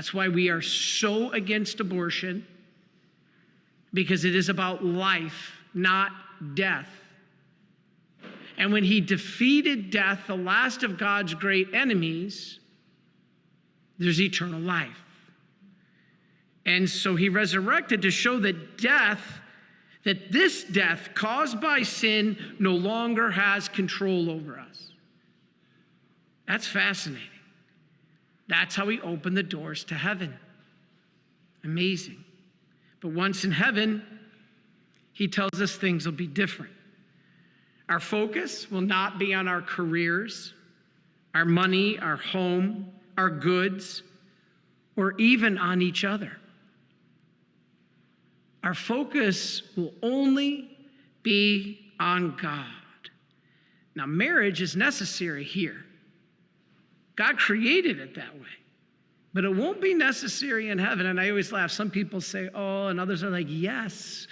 That's why we are so against abortion, because it is about life, not death. And when he defeated death, the last of God's great enemies, there's eternal life. And so he resurrected to show that this death caused by sin no longer has control over us. That's fascinating. That's how he opened the doors to heaven. Amazing. But once in heaven, he tells us things will be different. Our focus will not be on our careers, our money, our home, our goods, or even on each other. Our focus will only be on God. Now, marriage is necessary here. God created it that way. But it won't be necessary in heaven. And I always laugh. Some people say, oh, and others are like, yes.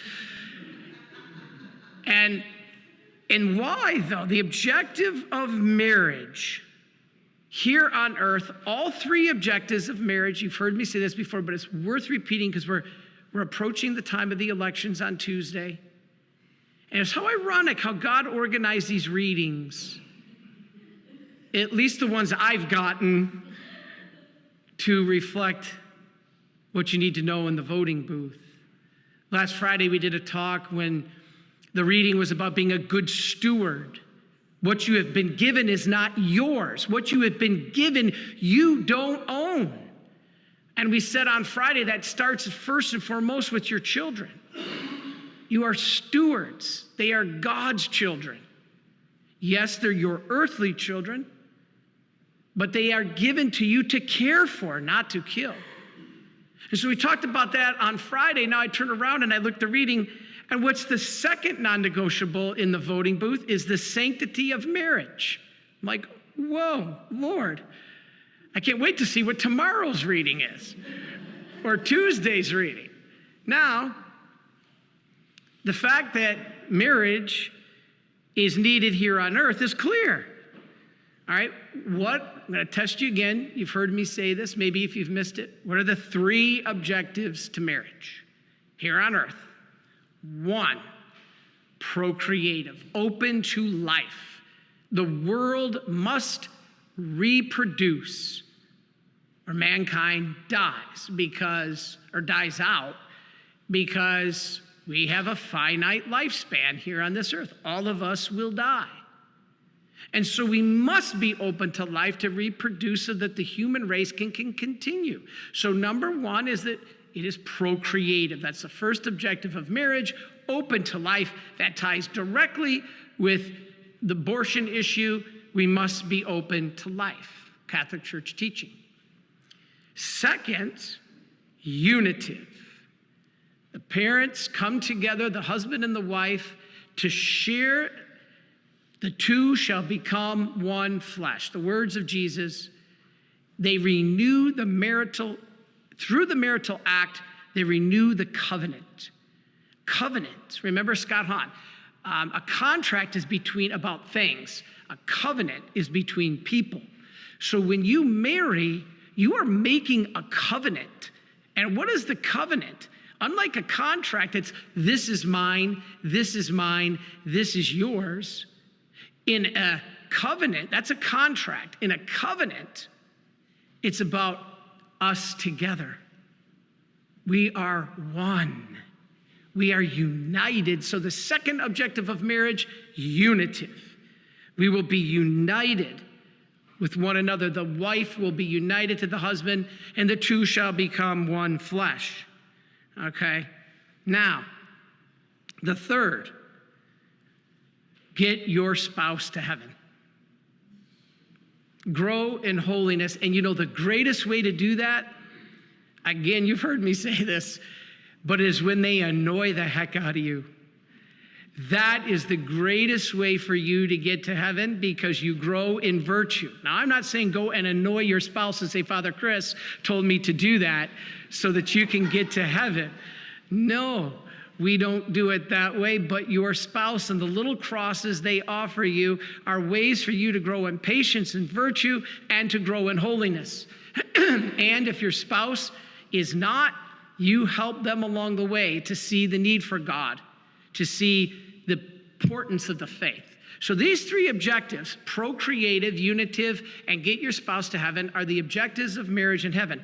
And why, though? The objective of marriage here on earth, all three objectives of marriage, you've heard me say this before, but it's worth repeating because we're approaching the time of the elections on Tuesday. And it's how ironic how God organized these readings, at least the ones I've gotten, to reflect what you need to know in the voting booth. Last Friday, we did a talk when the reading was about being a good steward. What you have been given is not yours. What you have been given, you don't own. And we said on Friday that starts first and foremost with your children. You are stewards. They are God's children. Yes, they're your earthly children, but they are given to you to care for, not to kill. And so we talked about that on Friday. Now I turn around and I look at the reading, and what's the second non-negotiable in the voting booth is the sanctity of marriage. I'm like, whoa, Lord, I can't wait to see what tomorrow's reading is, or Tuesday's reading. Now, the fact that marriage is needed here on earth is clear. All right, I'm going to test you again. You've heard me say this, maybe if you've missed it. What are the three objectives to marriage here on earth? 1, procreative, open to life. The world must reproduce, or mankind dies dies out because we have a finite lifespan here on this earth. All of us will die. And so we must be open to life to reproduce so that the human race can continue. So number 1 is that it is procreative. That's the first objective of marriage, open to life. That ties directly with the abortion issue. We must be open to life. Catholic Church teaching. Second, unitive. The parents come together, the husband and the wife, to share. The two shall become one flesh. The words of Jesus, they renew through the marital act, they renew the covenant. Covenant, remember Scott Hahn, a contract is about things. A covenant is between people. So when you marry, you are making a covenant. And what is the covenant? Unlike a contract, it's this is mine, this is mine, this is yours. In a covenant, that's a contract. In a covenant, it's about us together. We are one. We are united. So the second objective of marriage, unitive. We will be united with one another. The wife will be united to the husband, and the two shall become one flesh. Okay? Now, the third, get your spouse to heaven. Grow in holiness. And you know the greatest way to do that, again, you've heard me say this, but is when they annoy the heck out of you. That is the greatest way for you to get to heaven, because you grow in virtue. Now, I'm not saying go and annoy your spouse and say, Father Chris told me to do that so that you can get to heaven. No, we don't do it that way, but your spouse and the little crosses they offer you are ways for you to grow in patience and virtue and to grow in holiness. And if your spouse is not, you help them along the way to see the need for God, to see the importance of the faith. So these three objectives, procreative, unitive, and get your spouse to heaven, are the objectives of marriage in heaven.